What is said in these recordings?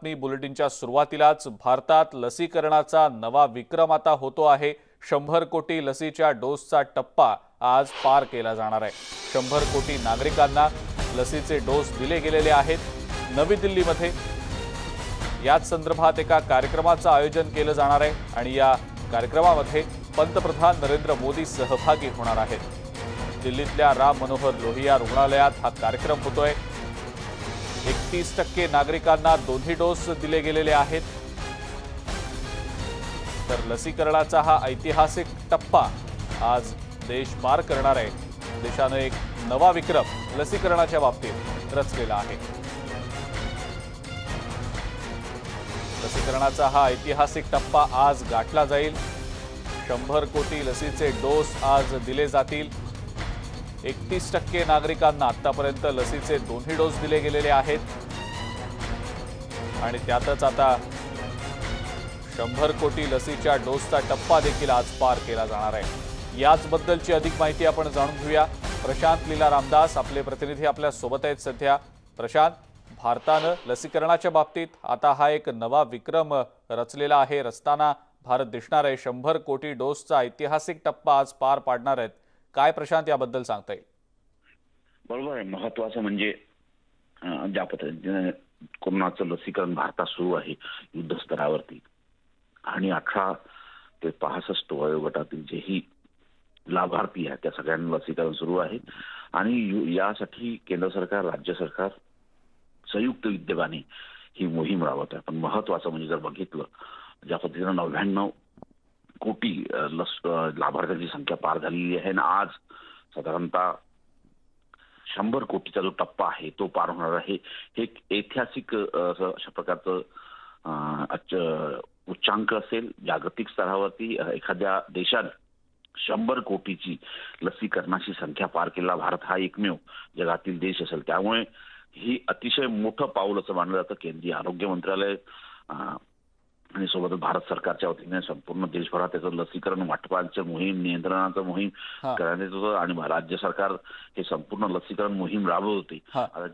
बातमी बुलेटिनच्या सुरुवातीलाच भारतात लसीकरणाचा नवा विक्रम आता होतो आहे। 100 कोटी लसीच्या डोसचा टप्पा आज पार केला जाणार आहे। 100 कोटी नागरिकांना लसीचे डोस दिले गेलेले आहेत। नवी दिल्लीमध्ये याच संदर्भात एका कार्यक्रमाचं आयोजन केलं जाणार आहे आणि या कार्यक्रमामध्ये पंतप्रधान नरेंद्र मोदी सहभागी होणार आहेत। दिल्लीतल्या राम मनोहर लोहिया रुग्णालयात हा कार्यक्रम होतोय। 31% नागरिकांना दोन्ही डोस दिले गेलेले आहेत। तर लसीकरणाचा हा ऐतिहासिक टप्पा आज देश पार करणार आहे। देशाने एक नवा विक्रम लसीकरणाच्या बाबतीत रचलेला आहे। लसीकरणाचा हा ऐतिहासिक टप्पा आज गाठला जाईल। 100 कोटी लसीचे डोस आज दिले जातील। 31% नागरिकांना आतापर्यंत लसीचे दोन्ही डोस दिले गेलेले आहेत आणि त्यातच आता 100 कोटी लसीच्या डोसचा टप्पा देखील आज पार केला जाणार आहे। याचबद्दलची अधिक माहिती आपण जाणून घेऊया। प्रशांत लीला रामदास आपले प्रतिनिधी आपल्या सोबत आहेत सध्या। प्रशांत, भारतानं लसीकरणाच्या बाबतीत आता हा एक नवा विक्रम रचलेला आहे। रचताना भारत दिसणार आहे। 100 कोटी डोसचा ऐतिहासिक टप्पा आज पार पाडणार आहेत। काय प्रशांत याबद्दल सांगता येईल? बरोबर आहे। महत्त्वाचं म्हणजे ज्या पद्धतीने कोरोनाचं लसीकरण भारतात सुरू आहे युद्ध स्तरावरती आणि 18 ते 65 वयोगटातील जेही लाभार्थी आहेत त्या सगळ्यांना लसीकरण सुरू आहे आणि यासाठी केंद्र सरकार राज्य सरकार संयुक्त विद्यमाने ही मोहीम राबवत आहे। पण महत्त्वाचं म्हणजे जर बघितलं ज्या पद्धतीने 99 कोटी लाभार्थ्यांची संख्या पार झालेली आहे आणि आज साधारणतः 100 कोटीचा जो टप्पा आहे तो पार होणार आहे। हे ऐतिहासिक अशा प्रकारचं उच्चांक असेल। जागतिक स्तरावरती एखाद्या देशात 100 कोटीची लसीकरणाची संख्या पार केलेला भारत हा एकमेव जगातील देश असेल। त्यामुळे ही अतिशय मोठं पाऊल असं मानलं जातं। केंद्रीय आरोग्य मंत्रालय आणि सोबतच भारत सरकारच्या वतीने संपूर्ण देशभरात त्याचं लसीकरण वाटपाचं मोहीम नियंत्रणाचं मोहीम करण्यात येत होतं आणि राज्य सरकार हे संपूर्ण लसीकरण मोहीम राबवत होती।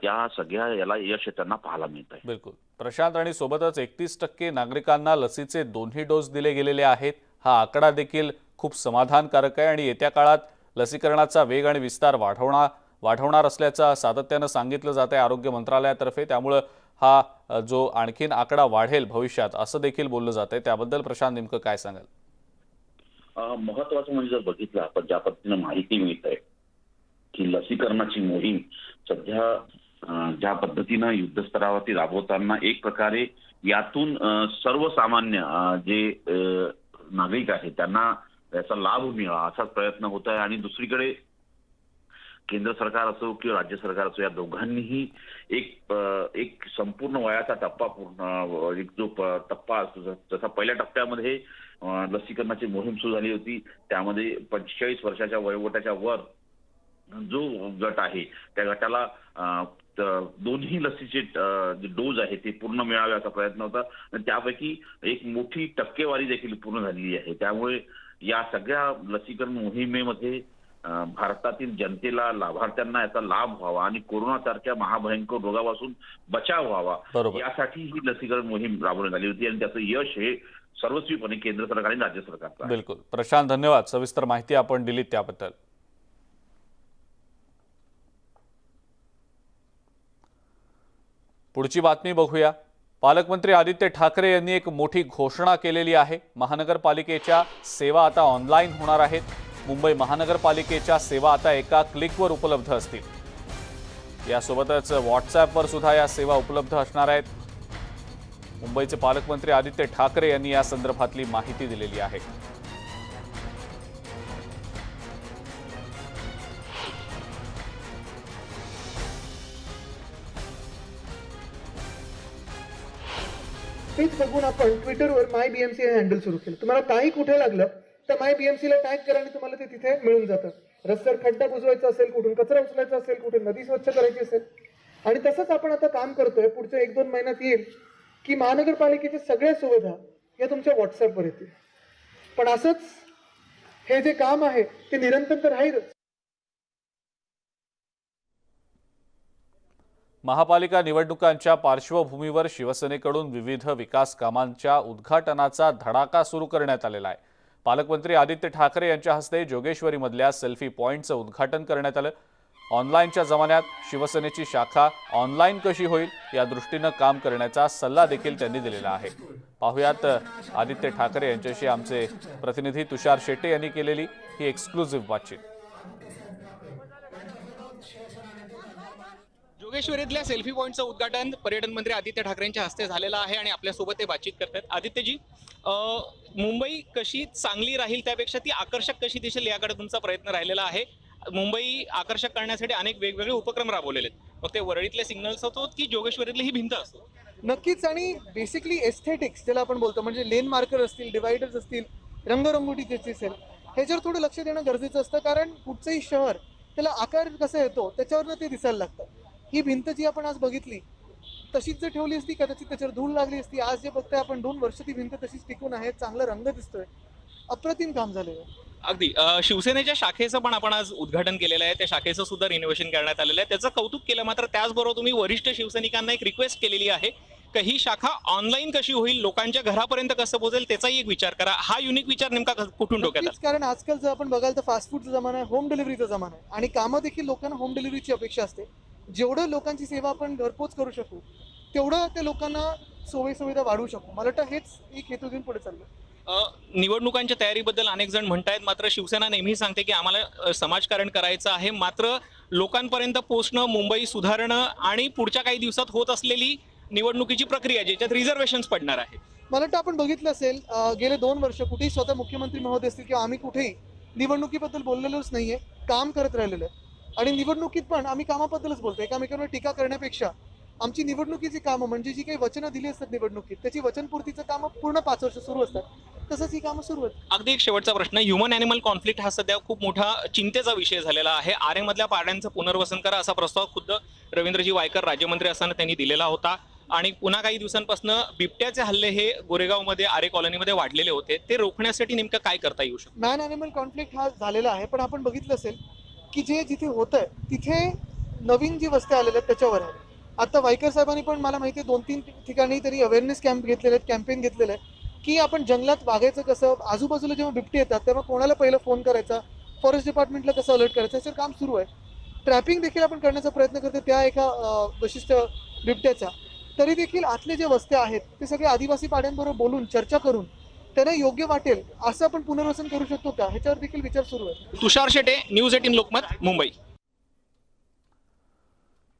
त्या सगळ्या याला यश त्यांना पाहायला मिळत आहे। बिलकुल प्रशांत, आणि सोबतच 31% नागरिकांना लसीचे दोन्ही डोस दिले गेलेले आहेत। हा आकडा देखील खूप समाधानकारक आहे आणि येत्या काळात लसीकरणाचा वेग आणि विस्तार वाढवणार असल्याचं सातत्यानं सांगितलं जात आहे आरोग्य मंत्रालयातर्फे। त्यामुळे हा जो आणखीन आकडा वाढेल भविष्यात असं देखील बोललं जात आहे। त्याबद्दल प्रशांत नेमकं काय सांगाल? महत्त्वाचं म्हणजे जर बघितलं आपण ज्या पद्धतीने माहिती मिळत आहे की लसीकरणाची मोहीम सध्या ज्या पद्धतीनं युद्ध स्तरावरती राबवताना एक प्रकारे यातून सर्वसामान्य जे नागरिक आहेत त्यांना याचा लाभ मिळावा असाच प्रयत्न होत आहे आणि दुसरीकडे केंद्र सरकार असो किंवा राज्य सरकार असो या दोघांनीही एक संपूर्ण वयाचा टप्पा पूर्ण एक जो टप्पा असतो जसा पहिल्या टप्प्यामध्ये लसीकरणाची मोहीम सुरू झाली होती त्यामध्ये 45 वर्षाच्या वयोगटाच्या वर जो गट आहे त्या गटाला दोन्ही लसीचे डोस आहे ते पूर्ण मिळावे असा प्रयत्न होता आणि त्यापैकी एक मोठी टक्केवारी देखील पूर्ण झालेली आहे। त्यामुळे या सगळ्या लसीकरण मोहिमेमध्ये भारतातील जनतेला लाभार्थ्यांना याचा लाभ व्हावा आणि कोरोनासारख्या महाभयंकर रोगापासून बचाव व्हावा यासाठी ही लसीकरण मोहीम राबवण्यात आली होती आणि त्याचं यश हे सर्वस्वीपणे केंद्र सरकार आणि राज्य सरकारचं आहे। बिलकुल प्रशांत, धन्यवाद सविस्तर माहिती आपण दिलीत त्याबद्दल। पुढची बातमी बघूया। पालकमंत्री आदित्य ठाकरे यांनी एक मोठी घोषणा केलेली आहे। महानगरपालिकेच्या सेवा आता ऑनलाईन होणार आहेत। मुंबई महानगरपालिकेच्या सेवा आता एका क्लिकवर उपलब्ध असतील। यासोबतच व्हॉट्सॲपवर सुद्धा या सेवा उपलब्ध असणार आहेत। मुंबईचे पालकमंत्री आदित्य ठाकरे यांनी या संदर्भातली माहिती दिलेली आहे। तेच बघून आपण ट्विटरवर माय बीएमसी हे हँडल सुरू केलं। तुम्हाला काही कुठे लागलं तर माय बीएमसी ला टॅग करा आणि तुम्हाला ते तिथे मिळून जातं। रस्त्यावर खड्डा बुजवायचा असेल, कुठून कचरा उचलायचा असेल, कुठे नदी स्वच्छ करायची असेल आणि तसंच आपण आता काम करतोय। पुढच्या 1-2 महिन्यात येईल की महानगरपालिकेच्या सगळ्या सुविधा या तुमच्या व्हॉट्सॲपवर येतील। पण असंच हे जे काम आहे ते निरंतर तर राहीलच। महापालिका निवडणुकांच्या पार्श्वभूमीवर शिवसेनेकडून विविध विकास कामांच्या उद्घाटनाचा धडाका सुरू करण्यात आलेला आहे। पालकमंत्री आदित्य ठाकरे यांच्या हस्ते जोगेश्वरीमधल्या सेल्फी पॉइंटचं उद्घाटन करण्यात आलं। ऑनलाईनच्या जमान्यात शिवसेनेची शाखा ऑनलाईन कशी होईल या दृष्टीनं काम करण्याचा सल्ला देखील त्यांनी दिलेला आहे। पाहुयात आदित्य ठाकरे यांच्याशी आमचे प्रतिनिधी तुषार शेट्टे यांनी केलेली ही एक्सक्लुझिव्ह बातचीत। जोगेश्वरीतल्या सेल्फी पॉइंटचं उद्घाटन पर्यटन मंत्री आदित्य ठाकरेंच्या हस्ते झालेलं आहे आणि आपल्यासोबत ते बातचीत करतात। आदित्यजी, मुंबई कशी चांगली राहील त्यापेक्षा ती आकर्षक कशी दिसेल याकडे तुमचा प्रयत्न राहिलेला आहे। मुंबई आकर्षक करण्यासाठी अनेक वेगवेगळे उपक्रम राबवलेले आहेत, मग ते वरळीतले सिग्नल्स असो की जोगेश्वरीतली ही भिंत असो। नक्कीच, आणि बेसिकली एस्थेटिक्स ज्याला आपण बोलतो, म्हणजे लेन मार्कर असतील, डिवायडर्स असतील, रंगरंगोटी ज्याची असेल, ह्याच्यावर थोडं लक्ष देणं गरजेचं असतं, कारण कुठचंही शहर त्याला आकार कसा येतो त्याच्यावरनं ते दिसायला लागतं। ही भिंत जी आपण आज बघितली तशीच जर ठेवली असती कदाचित त्याच्यावर धूळ लागली असती। आज जे बघताय आपण 2 वर्ष ती भिंत तशीच टिकून आहे, चांगला रंग दिसतोय, अप्रतिम काम झालेलं आहे। अगदी शिवसेनेच्या शाखेचं पण आपण आज उद्घाटन केलेलं आहे, त्या शाखेचं सुद्धा रिनोव्हेशन करण्यात आलेलं आहे, त्याचं कौतुक केलं। मात्र त्याचबरोबर तुम्ही वरिष्ठ शिवसैनिकांना एक रिक्वेस्ट केलेली आहे की ही शाखा ऑनलाईन कशी होईल, लोकांच्या घरापर्यंत कसं पोहोचेल त्याचाही एक विचार करा। हा युनिक विचार नेमका कुठून डोक्यात आला? कारण आजकाल जर आपण बघाल तर फास्ट फूडचा जमाना आहे, होम डिलिव्हरीचा जमाना आहे, आणि कामं देखील लोकांना होम डिलिव्हरीची अपेक्षा असते। जेवढं लोकांची सेवा आपण घरपोच करू शकू तेवढं त्या लोकांना सोयीसुविधा वाढवू शकू। मला वाटतं हेच एक हेतू घेऊन पुढे चाललं। निवडणुकांच्या तयारीबद्दल अनेक जण म्हणतायत, मात्र शिवसेना नेहमी सांगते की आम्हाला समाजकारण करायचं आहे, मात्र लोकांपर्यंत पोहोचणं, मुंबई सुधारणं आणि पुढच्या काही दिवसात होत असलेली निवडणुकीची प्रक्रिया ज्याच्यात रिझर्वेशन्स पडणार आहे। मला वाटतं आपण बघितलं असेल गेले 2 वर्ष कुठेही स्वतः मुख्यमंत्री महोदय असतील किंवा आम्ही कुठेही निवडणुकीबद्दल बोललेलोच नाहीये, काम करत राहिलेलो आहे। आणि निवडणुकीत पण आम्ही कामाबद्दलच बोलतो, एकामेकांवर टीका करण्यापेक्षा आमची निवडणुकीची कामं म्हणजे जी काही वचनं दिली असतात निवडणुकीत त्याची वचनपूर्तीचं कामं पूर्ण 5 वर्ष सुरू असतात, तसंच ही कामं सुरू आहेत। अगदी एक शेवटचा प्रश्न, ह्युमन ॲनिमल कॉन्फ्लिक्ट हा सध्या खूप मोठा चिंतेचा विषय झालेला आहे। आरेमधल्या पाड्यांचं पुनर्वसन करा असा प्रस्ताव खुद्द रवींद्रजी वायकर राज्यमंत्री असताना त्यांनी दिलेला होता, आणि पुन्हा काही दिवसांपासून बिबट्याचे हल्ले हे गोरेगावमध्ये आरे कॉलनीमध्ये वाढलेले होते, ते रोखण्यासाठी नेमकं काय करता येऊ शकतं? मॅन ॲनिमल कॉन्फ्लिक्ट हा झालेला आहे, पण आपण बघितलं असेल की जे जिथे होतंय तिथे नवीन जी वस्त्या आलेल्या आहेत त्याच्यावर आहे। आता वायकर साहेबांनी पण मला माहिती आहे 2-3 ठिकाणी तरी अवेअरनेस कॅम्प घेतलेले आहेत, कॅम्पेन घेतलेलं आहे की आपण जंगलात वागायचं कसं, आजूबाजूला जेव्हा बिबटे येतात तेव्हा कोणाला पहिलं फोन करायचा, फॉरेस्ट डिपार्टमेंटला कसं अलर्ट करायचं, याचं काम सुरू आहे। ट्रॅपिंग देखील आपण करण्याचा प्रयत्न करतो त्या एका विशिष्ट बिबट्याचा। तरी देखील आतले जे वस्त्या आहेत ते सगळे आदिवासी पाड्यांबरोबर बोलून चर्चा करून त्यांना योग्य वाटेल असं आपण पुनर्वसन करू शकतो का, ह्याच्यावर देखील विचार सुरू आहे। तुषार शेटे, न्यूज 18 लोकमत, मुंबई।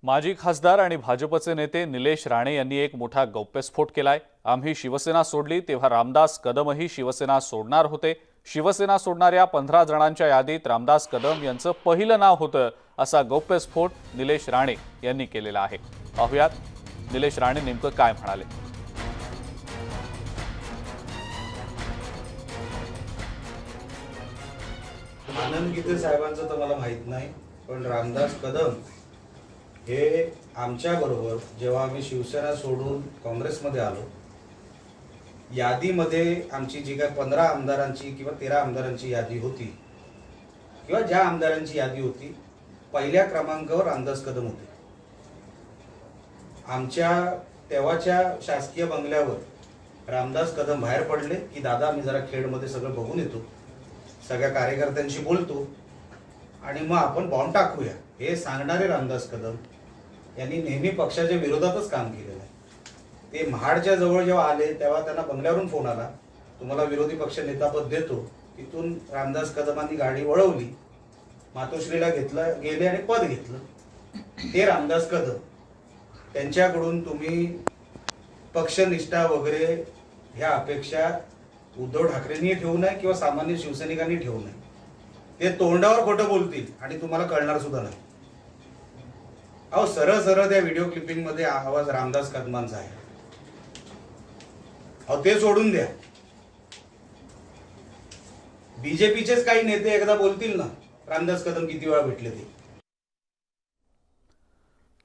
माजी खासदार आणि भाजपचे नेते निलेश राणे यांनी एक मोठा गौप्यस्फोट केलाय। आम्ही शिवसेना सोडली तेव्हा रामदास कदमही शिवसेना सोडणार होते। शिवसेना सोडणाऱ्या 15 जणांच्या यादीत रामदास कदम यांचं पहिलं नाव होतं, असा गौप्यस्फोट निलेश राणे यांनी केलेला आहे। पाहुयात निलेश राणे नेमकं काय म्हणाले। आनंद गीते साहेबांचं तर मला माहित नाही, पण रामदास कदम हे आमच्या बरोबर जेव्हा आम्ही शिवसेना सोडून काँग्रेसमध्ये आलो, यादीमध्ये आमची जी काय 15 आमदारांची किंवा 13 आमदारांची यादी होती, किंवा ज्या आमदारांची यादी होती पहिल्या क्रमांकावर रामदास कदम होते। आमच्या तेव्हाच्या शासकीय बंगल्यावर रामदास कदम बाहेर पडले की दादा मी जरा खेडमध्ये सगळं बघून येतो, सगळ्या कार्यकर्त्यांशी बोलतो आणि मग आपण बॉम्ब टाकूया, हे सांगणारे रामदास कदम यांनी नेहमी पक्षाच्या विरोधातच काम केलेलं आहे। ते महाडच्या जवळ जेव्हा आले तेव्हा त्यांना बंगल्यावरून फोन आला, तुम्हाला विरोधी पक्ष नेतापद देतो। तिथून रामदास कदमांनी गाडी वळवली, मातोश्रीला घेतलं, गेले आणि पद घेतलं। ते रामदास कदम, त्यांच्याकडून तुम्ही पक्षनिष्ठा वगैरे ह्या अपेक्षा उद्धव ठाकरेंनी ठेवू नये किंवा सामान्य शिवसैनिकांनी ठेवू नये। ते तोंडावर खोटं बोलतील आणि तुम्हाला कळणार सुद्धा नाही। अहो सरळ सरळ त्या व्हिडिओ क्लिपिंग मध्ये आवाज रामदास कदमांचा आहे। अहो ते सोडून द्या, बीजेपीचेच काही नेते एकदा बोलतील ना रामदास कदम किती वेळा भेटले ते।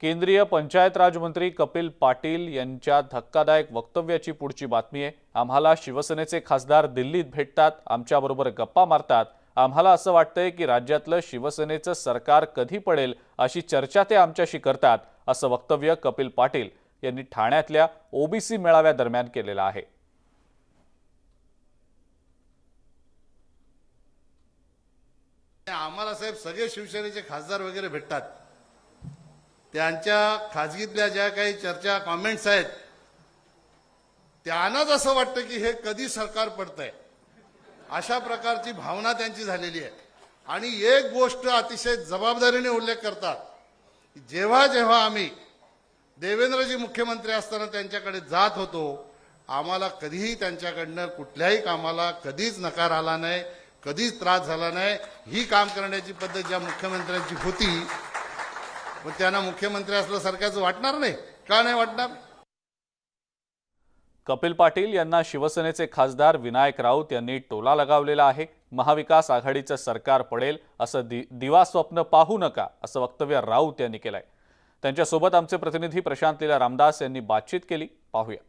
केंद्रीय पंचायत राज मंत्री कपिल पाटील यांच्या धक्कादायक वक्तव्याची पुढची बातमी आहे। आम्हाला शिवसेनेचे खासदार दिल्लीत भेटतात, आमच्याबरोबर गप्पा मारतात आम्हाला असं वाटतंय की राज्यातलं शिवसेनेचं सरकार कधी पडेल अशी चर्चा ते आमच्याशी करतात, असं वक्तव्य कपिल पाटील यांनी ठाण्यातल्या ओबीसी मेळाव्यादरम्यान केलेलं आहे. आम्हाला साहेब सगळे शिवसेनेचे खासदार वगैरे भेटतात. त्यांच्या खाजगीतल्या ज्या काही चर्चा कॉमेंट्स आहेत त्यांनाच असं वाटतं की हे कधी सरकार पडतंय, अशा प्रकारची भावना त्यांची झालेली आहे. आणि एक गोष्ट अतिशय जबाबदारीने उल्लेख करतात, जेव्हा जेव्हा आम्ही देवेंद्रजी मुख्यमंत्री असताना त्यांच्याकडे जात होतो, आम्हाला कधीही त्यांच्याकडनं कुठल्याही कामाला कधीच नकार आला नाही, कधीच त्रास झाला नाही. ही काम करण्याची पद्धत ज्या मुख्यमंत्र्यांची होती, पण त्यांना मुख्यमंत्री असल्यासारख्याच वाटणार नाही. का नाही वाटणार? कपिल पाटील यांना शिवसेनेचे खासदार विनायक राऊत यांनी टोला लगावलेला आहे. महाविकास आघाडीचं सरकार पडेल असं दिवा स्वप्न पाहू नका, असं वक्तव्य राऊत यांनी केलंय. त्यांच्यासोबत आमचे प्रतिनिधी प्रशांत लीला रामदास यांनी बातचीत केली. पाहूया.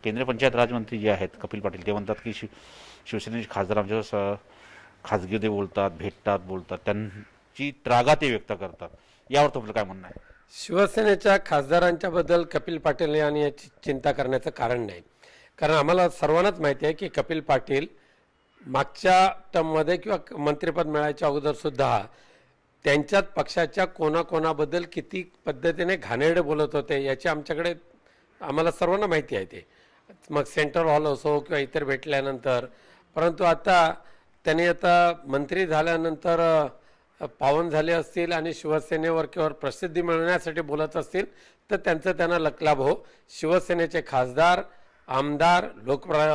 केंद्रीय पंचायत राज मंत्री जे आहेत कपिल पाटील, ते म्हणतात की शिवसेनेचे खासदार आमच्या खाजगीमध्ये बोलतात, भेटतात, बोलतात, त्यांची त्रागा ते व्यक्त करतात. यावर तुमचं काय म्हणणं आहे? शिवसेनेच्या खासदारांच्या बद्दल कपिल पाटील यांनी याची चिंता करण्याचं कारण नाही. कारण आम्हाला सर्वांनाच माहिती आहे की कपिल पाटील मागच्या टर्ममध्ये किंवा मंत्रिपद मिळायच्या अगोदर सुद्धा त्यांच्यात पक्षाच्या कोणाकोणाबद्दल किती पद्धतीने घाणेरडे बोलत होते याची आमच्याकडे आम्हाला सर्वांना माहिती आहे. ते मग सेंट्रल हॉल असो किंवा इतर भेटल्यानंतर, परंतु त्यांनी आता मंत्री झाल्यानंतर पावन झाले असतील आणि शिवसेनेवर किंवा प्रसिद्धी मिळवण्यासाठी बोलत असतील तर त्यांचं त्यांना लकलाभ हो. शिवसेनेचे खासदार, आमदार,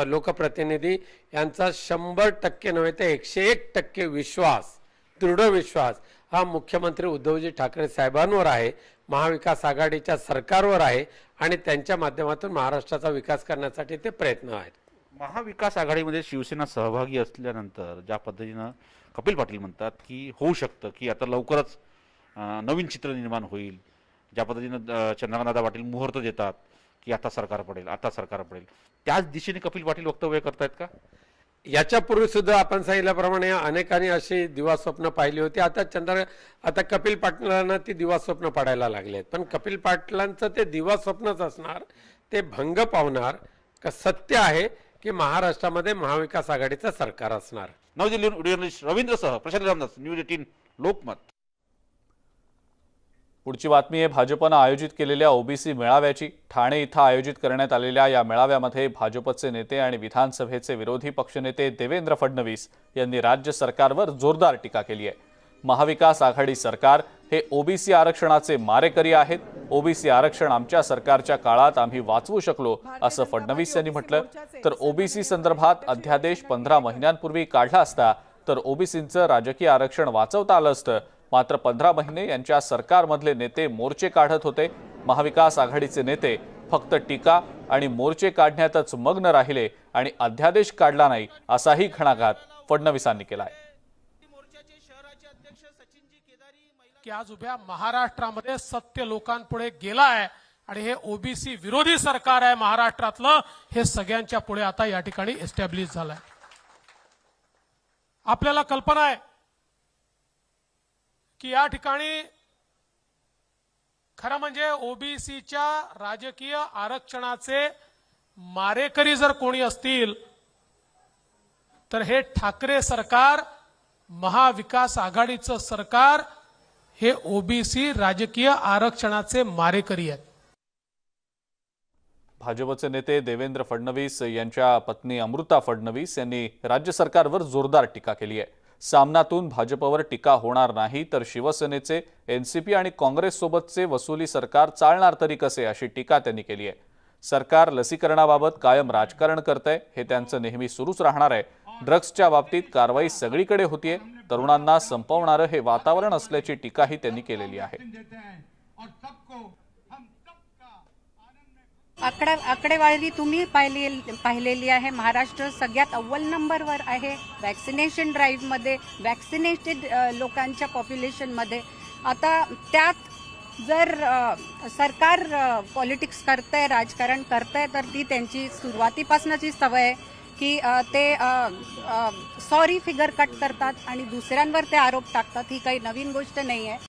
लोकप्रतिनिधी यांचा 100% नव्हे तर 101% विश्वास, दृढ विश्वास हा मुख्यमंत्री उद्धवजी ठाकरे साहेबांवर आहे, महाविकास आघाडीच्या सरकारवर आहे आणि त्यांच्या माध्यमातून महाराष्ट्राचा विकास करण्यासाठी ते प्रयत्न आहेत. महाविकास आघाडीमध्ये शिवसेना सहभागी असल्यानंतर ज्या पद्धतीनं कपिल पाटील म्हणतात की होऊ शकतं की आता लवकरच नवीन चित्र निर्माण होईल, ज्या पद्धतीनं चंद्रकांतदादा पाटील मुहूर्त देतात की आता सरकार पडेल, आता सरकार पडेल, त्याच दिशेने कपिल पाटील वक्तव्य करतायत का? याच्यापूर्वी सुद्धा आपण सांगितल्याप्रमाणे अनेकांनी अशी दिवास्वप्न पाहिली होती. आता कपिल पाटलांना ती दिवास्वप्न पडायला लागलेत. पण कपिल पाटलांचं ते दिवास्वप्नच असणार, ते भंग पावणार का सत्य आहे की महाराष्ट्रामध्ये महाविकास आघाडीचं सरकार असणार. नवी दिल्लीहून जर्नलिस्ट रवींद्रसह प्रशांत रामदास, न्यूज 18 लोकमत. पुढची बातमी आहे भाजपनं आयोजित केलेल्या ओबीसी मेळाव्याची. ठाणे इथं आयोजित करण्यात आलेल्या या मेळाव्यामध्ये भाजपचे नेते आणि विधानसभेचे विरोधी पक्षनेते देवेंद्र फडणवीस यांनी राज्य सरकारवर जोरदार टीका केली आहे. महाविकास आघाडी सरकार हे ओबीसी आरक्षणाचे मारेकरी आहेत. ओबीसी आरक्षण आमच्या सरकारच्या काळात आम्ही वाचवू शकलो, असं फडणवीस यांनी म्हटलं. तर ओबीसी संदर्भात अध्यादेश 15 महिन्यांपूर्वी काढला असता तर ओबीसींचं राजकीय आरक्षण वाचवता आलं असतं. मात्र 15 महिने यांच्या सरकारमधले नेते मोर्चे काढत होते. महाविकास आघाडीचे नेते फक्त टीका आणि मोर्चे काढण्यातच मग्न राहिले आणि अध्यादेश काढला नाही, असाही घणाघात फडणवीसांनी केलाय. की आज उभ्या महाराष्ट्रामध्ये सत्य लोकांपुढे गेलाय आणि हे ओबीसी विरोधी सरकार आहे महाराष्ट्रातलं, हे सगळ्यांच्या पुढे आता या ठिकाणी एस्टॅब्लिश झालंय. आपल्याला कल्पना आहे की या ठिकाणी खरं म्हणजे ओबीसीच्या राजकीय आरक्षणाचे मारेकरी जर कोणी असतील तर हे ठाकरे सरकार, महाविकास आघाडीचं सरकार हे ओबीसी राजकीय आरक्षणाचे मारेकरी आहेत. भाजपचे नेते देवेंद्र फडणवीस यांच्या पत्नी अमृता फडणवीस यांनी राज्य सरकारवर जोरदार टीका केली आहे. सामनातून भाजपवर टीका होणार नाही तर शिवसेनेचे, एनसीपी आणि काँग्रेस सोबतचे वसुली सरकार चालणार तरी कसे, अशी टीका त्यांनी केली आहे. सरकार लसीकरणाबाबत कायम राजकारण करतंय, हे त्यांचं नेहमी सुरूच राहणार आहे. ड्रग्सच्या बाबतीत कारवाई सगळीकडे होतीये, तरुणांना संपवणारं हे वातावरण असल्याची टीकाही त्यांनी केलेली आहे. आकडेवारी तुम्ही पाहिलेली आहे. महाराष्ट्र सगळ्यात अव्वल नंबरवर आहे वॅक्सिनेशन ड्राईव्हमध्ये, वॅक्सिनेटेड लोकांच्या पॉप्युलेशनमध्ये. आता त्यात जर सरकार पॉलिटिक्स करतंय, राजकारण करतंय, तर ती त्यांची सुरुवातीपासूनची सवय आहे की ते सॉरी फिगर कट करतात आणि दुसऱ्यांवर ते आरोप टाकतात. ही काही नवीन गोष्ट नाही आहे.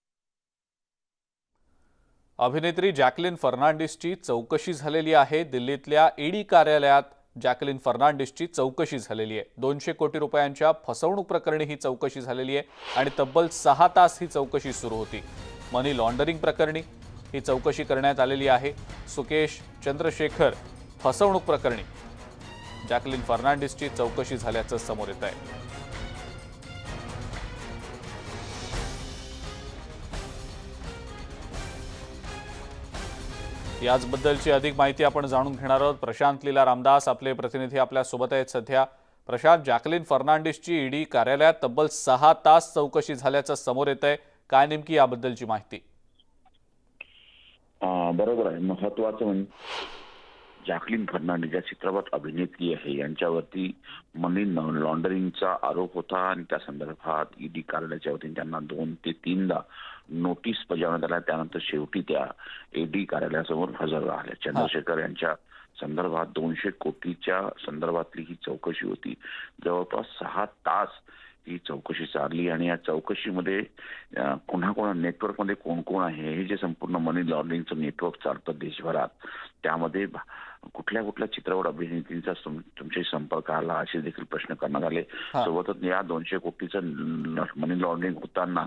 अभिनेत्री जॅकलिन फर्नांडिसची चौकशी झालेली आहे. दिल्लीतल्या ईडी कार्यालयात जॅकलिन फर्नांडिसची चौकशी झालेली आहे. 200 कोटी रुपयांच्या फसवणूक प्रकरणी ही चौकशी झालेली आहे आणि तब्बल 6 तास ही चौकशी सुरू होती. मनी लॉन्ड्रिंग प्रकरणी ही चौकशी करण्यात आलेली आहे. सुकेश चंद्रशेखर फसवणूक प्रकरणी जॅकलिन फर्नांडिसची चौकशी झाल्याचं समोर येत आहे. याचबद्दलची अधिक माहिती आपण जाणून घेणार आहोत. प्रशांत लीला रामदास आपले प्रतिनिधी आपल्या सोबत आहेत सध्या. प्रशांत, जॅकलिन फर्नांडिसची ईडी कार्यालयात तब्बल 6 तास चौकशी झाल्याचं समोर येत आहे. काय नेमकी याबद्दलची माहिती? बरोबर आहे. महत्वाचं म्हणजे जॅकलिन फर्नांडिस या चित्रपट अभिनेत्री आहे, यांच्यावरती मनी लॉन्ड्रिंगचा आरोप होता आणि त्या संदर्भात ईडी कार्यालयाच्या वतीने त्यांना 2 ते 3दा नोटीस बजावण्यात आल्या. त्यानंतर शेवटी त्या ईडी कार्यालयासमोर हजर राहिल्या. चंद्रशेखर यांच्या संदर्भात 200 कोटीच्या संदर्भातली ही चौकशी होती. जवळपास 6 तास ही चौकशी चालली आणि या चौकशीमध्ये कोणा नेटवर्कमध्ये कोण कोण आहे, हे जे संपूर्ण मनी लॉन्ड्रिंगचं नेटवर्क चालतं देशभरात, त्यामध्ये कुठल्या कुठल्या चित्रपट अभिनेत्रींचा तुमच्याशी संपर्क आला असे देखील प्रश्न करण्यात आले. सोबतच या 200 कोटीचं मनी लॉन्ड्रिंग होताना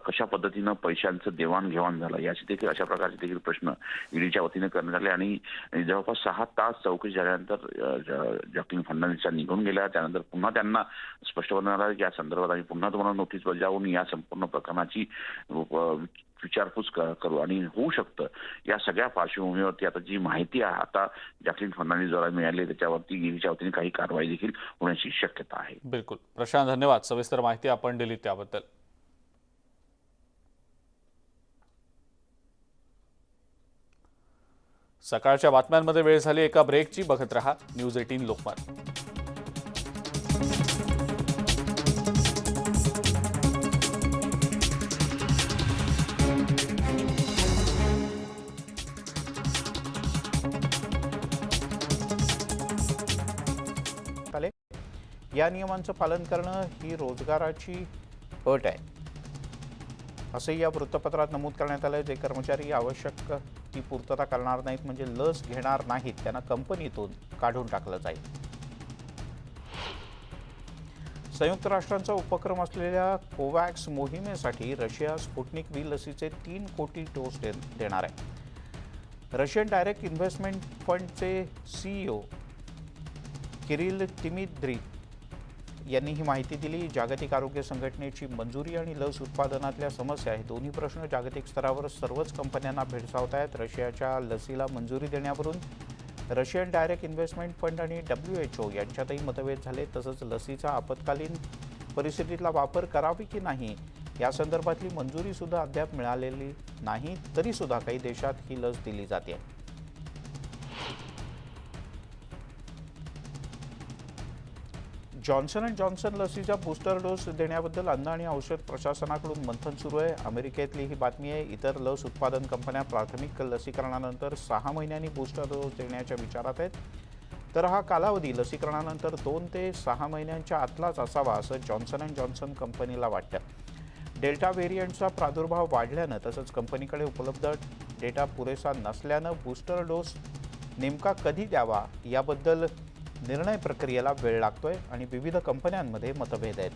कशा पद्धतीनं पैशांचं देवाणघेवाण झालं याचे देखील अशा प्रकारचे देखील प्रश्न ईडीच्या वतीने करण्यात आले. आणि जवळपास 6 तास चौकशी झाल्यानंतर जॅकलिन फर्नांडिस निघून गेल्या. त्यानंतर पुन्हा त्यांना स्पष्ट करण्यात आलं की या संदर्भात आम्ही पुन्हा तुम्हाला नोटीस बजावून या संपूर्ण प्रकरणाची विचारपूस करू आणि होऊ शकतं. या सगळ्या पार्श्वभूमीवरती आता जी माहिती आहे आता जॅकलिन फर्नांडिस द्वारा मिळाली त्याच्यावरती ईडीच्या वतीने काही कारवाई देखील होण्याची शक्यता आहे. बिलकुल प्रशांत, धन्यवाद. सविस्तर माहिती आपण दिली त्याबद्दल. सकाळच्या बातम्यांमध्ये वेळ झाली एका ब्रेकची. बघत रहा न्यूज 18 लोकमत. या नियमांचं पालन करणं ही रोजगाराची अट आहे असं या वृत्तपत्रात नमूद करण्यात आलं. जे कर्मचारी आवश्यक ती पूर्तता करणार नाहीत म्हणजे लस घेणार नाहीत त्यांना कंपनीतून काढून टाकलं जाईल. संयुक्त राष्ट्रांचा उपक्रम असलेल्या कोवॅक्स मोहिमेसाठी रशिया स्पुटनिक व्ही लसीचे 3 कोटी डोस देणार आहे. रशियन डायरेक्ट इन्व्हेस्टमेंट फंडचे सीईओ किरिल तिमिद्री यांनी ही माहिती दिली. जागतिक आरोग्य संघटनेची मंजुरी आणि लस उत्पादनातल्या समस्या हे दोन्ही प्रश्न जागतिक स्तरावर सर्वच कंपन्यांना भेडसावत आहेत. रशियाच्या लसीला मंजुरी देण्यावरून रशियन डायरेक्ट इन्व्हेस्टमेंट फंड आणि WHO यांच्यातही मतभेद झाले. तसंच लसीचा आपत्कालीन परिस्थितीतला वापर करावी की नाही या संदर्भातली मंजुरी सुद्धा अद्याप मिळालेली नाही. तरी सुद्धा काही देशात ही लस दिली जाते. जॉन्सन अँड जॉन्सन लसीचा बूस्टर डोस देण्याबद्दल अन्न आणि औषध प्रशासनाकडून मंथन सुरू आहे. अमेरिकेतली ही बातमी आहे. इतर लस उत्पादन कंपन्या प्राथमिक लसीकरणानंतर 6 महिन्यांनी बूस्टर डोस देण्याच्या विचारात आहेत. तर हा कालावधी लसीकरणानंतर 2 ते 6 महिन्यांच्या आतलाच असावा असं जॉन्सन अँड जॉन्सन कंपनीला वाटतं. डेल्टा व्हेरियंटचा प्रादुर्भाव वाढल्यानं तसंच कंपनीकडे उपलब्ध डेटा पुरेसा नसल्यानं बूस्टर डोस नेमका कधी द्यावा याबद्दल निर्णय प्रक्रियेला वेळ लागतोय आणि विविध कंपन्यांमध्ये मतभेद आहेत.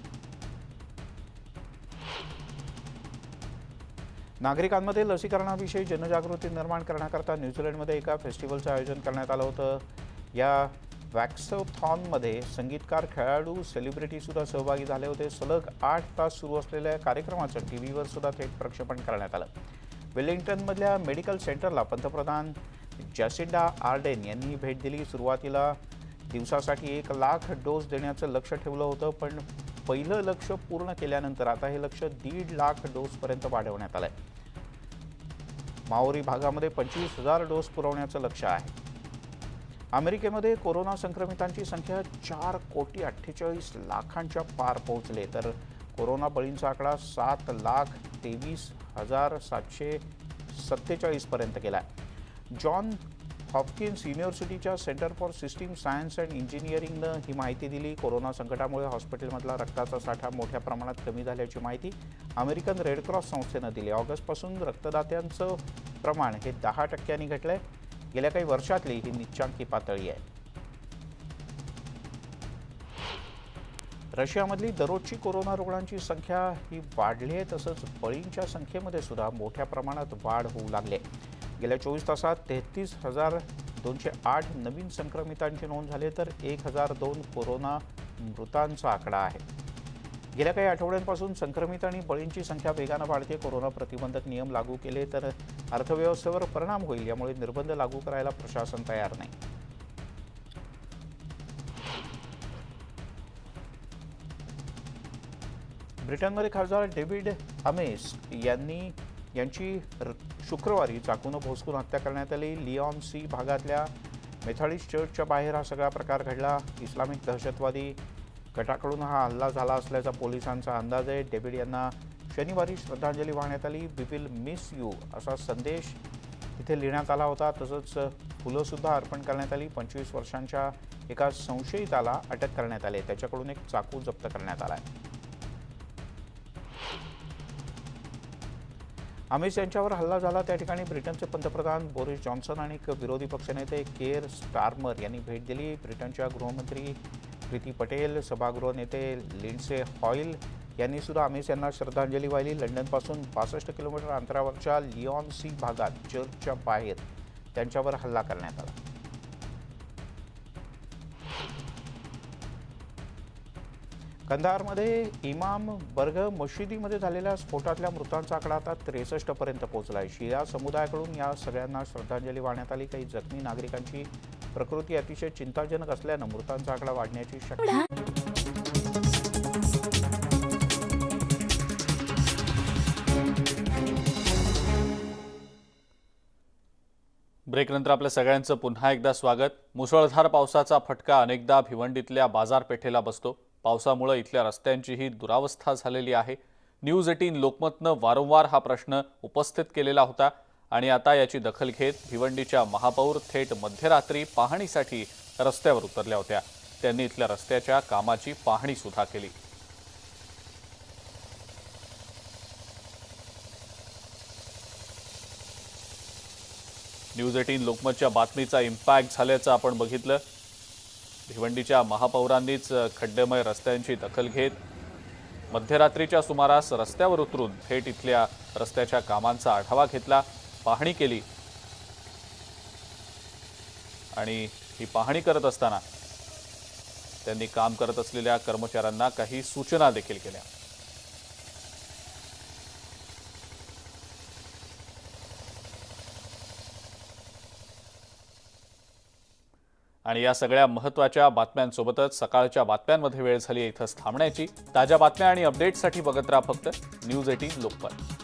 नागरिकांमध्ये लसीकरणाविषयी जनजागृती निर्माण करण्याकरता न्यूझीलंडमध्ये एका फेस्टिवलचं आयोजन करण्यात आलं होतं. या वॅक्सोथॉनमध्ये संगीतकार, खेळाडू, सेलिब्रिटी सुद्धा सहभागी झाले होते. सलग 8 तास सुरू असलेल्या कार्यक्रमाचं टीव्हीवर सुद्धा थेट प्रक्षेपण करण्यात आलं. वेलिंग्टनमधल्या मेडिकल सेंटरला पंतप्रधान जॅसिंडा आर्डेन यांनी भेट दिली. सुरुवातीला दिवसासाठी 1 लाख डोस देण्याचं लक्ष ठेवलं होतं, पण पहिलं लक्ष पूर्ण केल्यानंतर आता हे लक्ष 1.5 लाख डोसपर्यंत वाढवण्यात आलंय. माओरी भागामध्ये 25,000 डोस पुरवण्याचं लक्ष आहे. अमेरिकेमध्ये कोरोना संक्रमितांची संख्या 4,48,00,000 पार पोहोचले तर कोरोना बळींचा आकडा 7,23,747 पर्यंत गेला. जॉन हॉपकिन्स युनिव्हर्सिटीच्या centre for system science and इंजिनिअरिंगनं ही माहिती दिली. कोरोना संकटामुळे हॉस्पिटलमधला रक्ताचा साठा मोठ्या प्रमाणात कमी झाल्याची माहिती अमेरिकन रेड क्रॉस संस्थेनं दिली. ऑगस्टपासून रक्तदात्यांचं प्रमाण हे 10% घटलंय. गेल्या काही वर्षातली ही निच्चांकी पातळी आहे. रशियामधली दररोजची कोरोना रुग्णांची संख्या ही वाढली आहे. तसंच बळींच्या संख्येमध्ये सुद्धा मोठ्या प्रमाणात वाढ होऊ लागली आहे. गेल्या 24 तासात 33,208 नवीन संक्रमितांची नोंद झाली तर 1,002 कोरोना मृतांचा आकडा आहे. गेल्या काही आठवड्यांपासून संक्रमित आणि बळींची संख्या वेगानं वाढते. कोरोना प्रतिबंधक नियम लागू केले तर अर्थव्यवस्थेवर परिणाम होईल. यामुळे निर्बंध लागू करायला प्रशासन तयार नाही. ब्रिटनमध्ये खासदार डेव्हिड अमेस यांची शुक्रवारी चाकूनं भोसकून हत्या करण्यात आली. लिऑन सी भागातल्या मेथॉडिस्ट चर्चच्या बाहेर हा सगळा प्रकार घडला. इस्लामिक दहशतवादी गटाकडून हा हल्ला झाला असल्याचा पोलिसांचा अंदाज आहे. डेव्हिड यांना शनिवारी श्रद्धांजली वाहण्यात आली. वी विल मिस यू असा संदेश तिथे लिहिण्यात आला होता. तसंच फुलंसुद्धा अर्पण करण्यात आली. 25 वर्षांच्या एका संशयिताला अटक करण्यात आली. त्याच्याकडून एक चाकू जप्त करण्यात आला आहे. अमेस यांच्यावर हल्ला झाला त्या ठिकाणी ब्रिटनचे पंतप्रधान बोरिस जॉन्सन आणि विरोधी पक्षनेते केअर स्टार्मर यांनी भेट दिली. ब्रिटनच्या गृहमंत्री प्रीती पटेल, सभागृह नेते लिंडसे हॉईल यांनी सुद्धा अमेस यांना श्रद्धांजली वाहिली. लंडनपासून 62 किलोमीटर अंतरावरच्या लिऑन सी भागात चर्चच्या बाहेर त्यांच्यावर हल्ला करण्यात आला. कंधारमध्ये इमाम बर्ग मशिदीमध्ये झालेल्या स्फोटातल्या मृतांचा आकडा आता 63 पर्यंत पोहोचला आहे. शिया समुदायाकडून या सगळ्यांना श्रद्धांजली वाहण्यात आली. काही जखमी नागरिकांची प्रकृती अतिशय चिंताजनक असल्यानं मृतांचा आकडा वाढण्याची शक्यता. ब्रेकनंतर आपल्या सगळ्यांचं पुन्हा एकदा स्वागत. मुसळधार पावसाचा फटका अनेकदा भिवंडीतल्या बाजारपेठेला बसतो. पावसामुळे इथल्या रस्त्यांचीही दुरावस्था झालेली आहे. न्यूज 18 लोकमतनं वारंवार हा प्रश्न उपस्थित केलेला होता आणि आता याची दखल घेत भिवंडीच्या महापौर थेट मध्यरात्री पाहणीसाठी रस्त्यावर उतरल्या होत्या. त्यांनी इथल्या रस्त्याच्या कामाची पाहणी सुद्धा केली. न्यूज 18 लोकमतच्या बातमीचा इम्पॅक्ट झाल्याचं आपण बघितलं. भिवंडीच्या महापौरांनीच खड्डेमय रस्त्यांची दखल घेत मध्यरात्रीच्या सुमारास रस्त्यावर उतरून थेट इथल्या रस्त्याच्या कामांचा आढावा घेतला, पाहणी केली आणि ही पाहणी करत असताना त्यांनी काम करत असलेल्या कर्मचाऱ्यांना काही सूचना देखील केल्या. आणि या सगळ्या महत्त्वाच्या बातम्यांसोबतच सकाळच्या बातम्यांमध्ये वेळ झाली इथंच थांबण्याची. ताज्या बातम्या आणि अपडेट्ससाठी बघत राहा फक्त न्यूज 18 लोकमत.